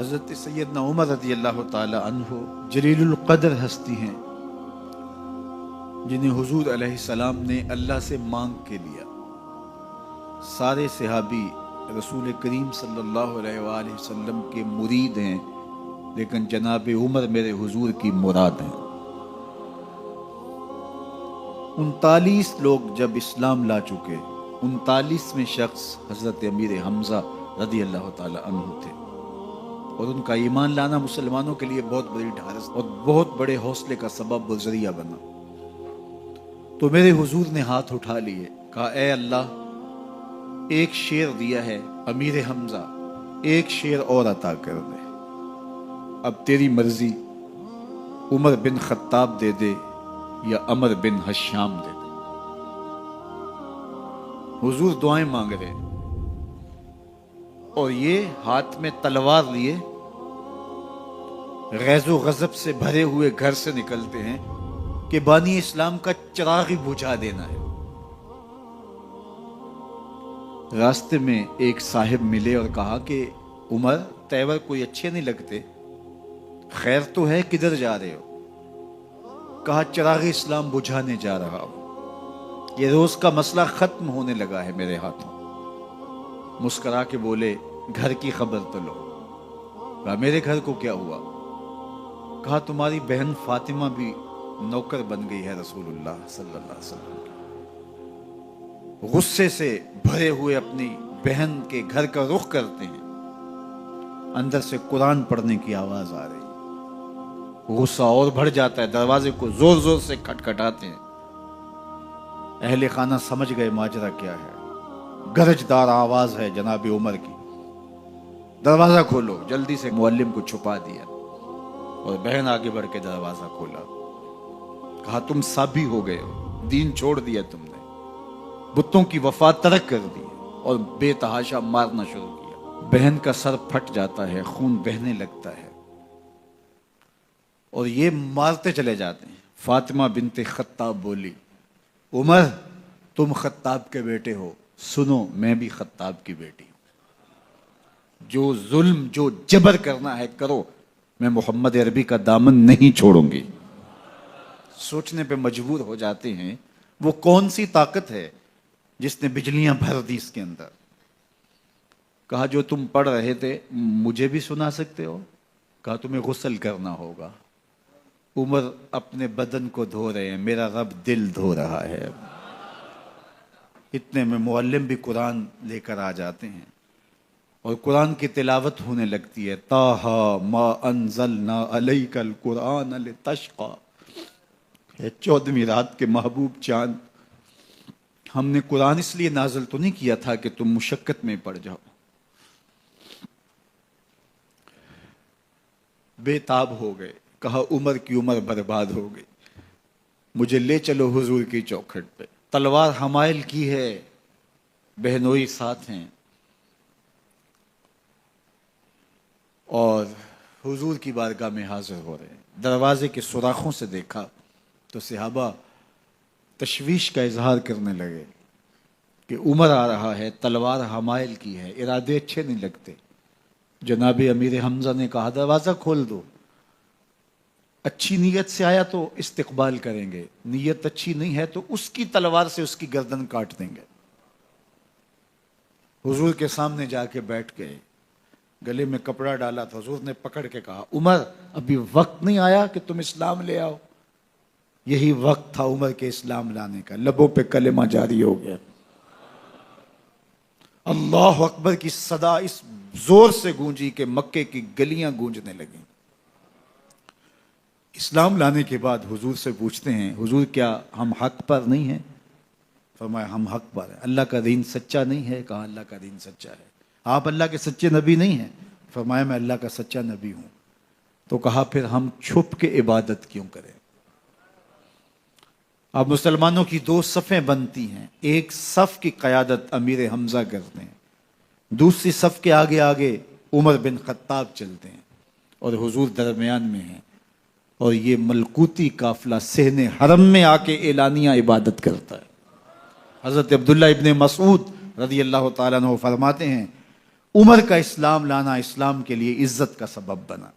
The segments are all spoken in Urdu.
حضرت سیدنا عمر رضی اللہ تعالی عنہ جلیل القدر ہستی ہیں جنہیں حضور علیہ السلام نے اللہ سے مانگ کے لیا۔ سارے صحابی رسول کریم صلی اللہ علیہ وآلہ وسلم کے مرید ہیں، لیکن جناب عمر میرے حضور کی مراد ہیں۔ 39 لوگ جب اسلام لا چکے، 39ویں شخص حضرت امیر حمزہ رضی اللہ تعالی عنہ تھے، اور ان کا ایمان لانا مسلمانوں کے لیے بہت بڑی ڈھارس اور بہت بڑے حوصلے کا سبب و ذریعہ بنا۔ تو میرے حضور نے ہاتھ اٹھا لیے، کہا اے اللہ، ایک شیر دیا ہے امیر حمزہ، ایک شیر اور عطا کر دے، اب تیری مرضی، عمر بن خطاب دے دے یا عمر بن حشام دے دے۔ حضور دعائیں مانگ رہے اور یہ ہاتھ میں تلوار لیے غیظ و غضب سے بھرے ہوئے گھر سے نکلتے ہیں کہ بانی اسلام کا چراغ ہی بجھا دینا ہے۔ راستے میں ایک صاحب ملے اور کہا کہ عمر، تیور کوئی اچھے نہیں لگتے، خیر تو ہے، کدھر جا رہے ہو؟ کہا چراغ اسلام بجھانے جا رہا ہوں، یہ روز کا مسئلہ ختم ہونے لگا ہے میرے ہاتھوں۔ مسکرا کے بولے گھر کی خبر تو لو۔ کہا میرے گھر کو کیا ہوا؟ کہا تمہاری بہن فاطمہ بھی نوکر بن گئی ہے رسول اللہ صلی اللہ علیہ وسلم کی۔ غصے سے بھرے ہوئے اپنی بہن کے گھر کا رخ کرتے ہیں، اندر سے قرآن پڑھنے کی آواز آ رہی، غصہ اور بڑھ جاتا ہے، دروازے کو زور زور سے کھٹکھٹاتے ہیں۔ اہل خانہ سمجھ گئے ماجرا کیا ہے، گرجدار آواز ہے جناب عمر کی، دروازہ کھولو۔ جلدی سے معلم کو چھپا دیا اور بہن آگے بڑھ کے دروازہ کھولا۔ کہا تم سابی ہو گئے ہو، دین چھوڑ دیا تم نے، بتوں کی وفا ترک کر دی اور بے تحاشا مارنا شروع کیا۔ بہن کا سر پھٹ جاتا ہے، خون بہنے لگتا ہے اور یہ مارتے چلے جاتے ہیں۔ فاطمہ بنت خطاب بولی عمر تم خطاب کے بیٹے ہو، سنو میں بھی خطاب کی بیٹی ہوں، جو ظلم جو جبر کرنا ہے کرو، میں محمد عربی کا دامن نہیں چھوڑوں گی۔ سوچنے پہ مجبور ہو جاتے ہیں وہ کون سی طاقت ہے جس نے بجلیاں بھر دی اس کے اندر۔ کہا جو تم پڑھ رہے تھے مجھے بھی سنا سکتے ہو؟ کہا تمہیں غسل کرنا ہوگا۔ عمر اپنے بدن کو دھو رہے ہیں، میرا رب دل دھو رہا ہے۔ اتنے میں معلم بھی قرآن لے کر آ جاتے ہیں اور قرآن کی تلاوت ہونے لگتی ہے۔ طٰہٰ ما انزلنا علیک القرآن لتشقیٰ، 14ویں رات کے محبوب چاند، ہم نے قرآن اس لیے نازل تو نہیں کیا تھا کہ تم مشقت میں پڑ جاؤ۔ بے تاب ہو گئے، کہا عمر کی عمر برباد ہو گئی، مجھے لے چلو حضور کی چوکھٹ پہ۔ تلوار حمائل کی ہے، بہنوئی ساتھ ہیں، اور حضور کی بارگاہ میں حاضر ہو رہے ہیں۔ دروازے کے سوراخوں سے دیکھا تو صحابہ تشویش کا اظہار کرنے لگے کہ عمر آ رہا ہے، تلوار حمائل کی ہے، ارادے اچھے نہیں لگتے۔ جناب امیر حمزہ نے کہا دروازہ کھول دو، اچھی نیت سے آیا تو استقبال کریں گے، نیت اچھی نہیں ہے تو اس کی تلوار سے اس کی گردن کاٹ دیں گے۔ حضور کے سامنے جا کے بیٹھ گئے، گلے میں کپڑا ڈالا تھا، حضور نے پکڑ کے کہا عمر ابھی وقت نہیں آیا کہ تم اسلام لے آؤ؟ یہی وقت تھا عمر کے اسلام لانے کا، لبوں پہ کلمہ جاری ہو گیا۔ اللہ اکبر کی صدا اس زور سے گونجی کہ مکے کی گلیاں گونجنے لگیں۔ اسلام لانے کے بعد حضور سے پوچھتے ہیں حضور کیا ہم حق پر نہیں ہیں؟ فرمایا ہم حق پر ہیں۔ اللہ کا دین سچا نہیں ہے؟ کہا اللہ کا دین سچا ہے۔ آپ اللہ کے سچے نبی نہیں ہیں؟ فرمایا میں اللہ کا سچا نبی ہوں۔ تو کہا پھر ہم چھپ کے عبادت کیوں کریں؟ اب مسلمانوں کی 2 صفیں بنتی ہیں، ایک صف کی قیادت امیر حمزہ کرتے ہیں، دوسری صف کے آگے آگے عمر بن خطاب چلتے ہیں اور حضور درمیان میں ہیں، اور یہ ملکوتی قافلہ صحن حرم میں آ کے اعلانیہ عبادت کرتا ہے۔ حضرت عبداللہ ابن مسعود رضی اللہ تعالیٰ عنہ فرماتے ہیں عمر کا اسلام لانا اسلام کے لیے عزت کا سبب بنا،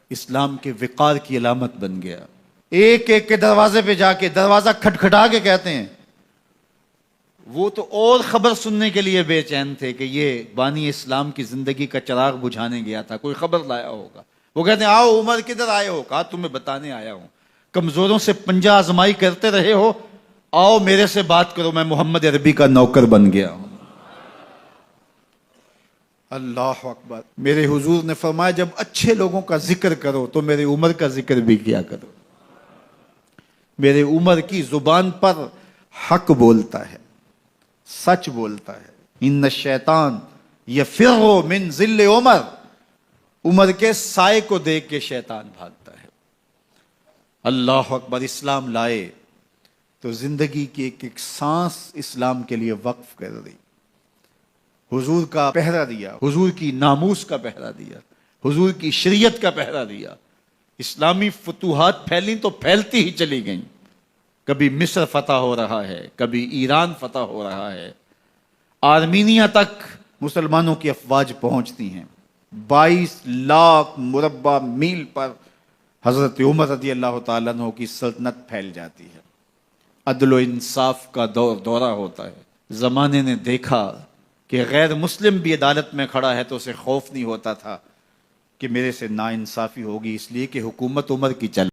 اسلام کے وقار کی علامت بن گیا۔ ایک ایک کے دروازے پہ جا کے دروازہ کھٹکھٹا کے کہتے ہیں، وہ تو اور خبر سننے کے لیے بے چین تھے کہ یہ بانی اسلام کی زندگی کا چراغ بجھانے گیا تھا، کوئی خبر لایا ہوگا۔ وہ کہتے ہیں آؤ عمر کدھر آئے ہو؟ کہا تمہیں بتانے آیا ہوں، کمزوروں سے پنجہ آزمائی کرتے رہے ہو، آؤ میرے سے بات کرو، میں محمد عربی کا نوکر بن گیا ہوں۔ اللہ اکبر۔ میرے حضور نے فرمایا جب اچھے لوگوں کا ذکر کرو تو میرے عمر کا ذکر بھی کیا کرو۔ میرے عمر کی زبان پر حق بولتا ہے، سچ بولتا ہے۔ ان الشیطان یفر من ظل عمر، عمر کے سائے کو دیکھ کے شیطان بھاگتا ہے۔ اللہ اکبر۔ اسلام لائے تو زندگی کی ایک ایک سانس اسلام کے لیے وقف کر دی، حضور کا پہرا دیا، حضور کی ناموس کا پہرا دیا، حضور کی شریعت کا پہرا دیا۔ اسلامی فتوحات پھیلیں تو پھیلتی ہی چلی گئیں، کبھی مصر فتح ہو رہا ہے، کبھی ایران فتح ہو رہا ہے، آرمینیا تک مسلمانوں کی افواج پہنچتی ہیں۔ 22 لاکھ مربع میل پر حضرت عمر رضی اللہ تعالیٰ عنہ کی سلطنت پھیل جاتی ہے۔ عدل و انصاف کا دورہ ہوتا ہے۔ زمانے نے دیکھا کہ غیر مسلم بھی عدالت میں کھڑا ہے تو اسے خوف نہیں ہوتا تھا کہ میرے سے ناانصافی ہوگی، اس لیے کہ حکومت عمر کی چل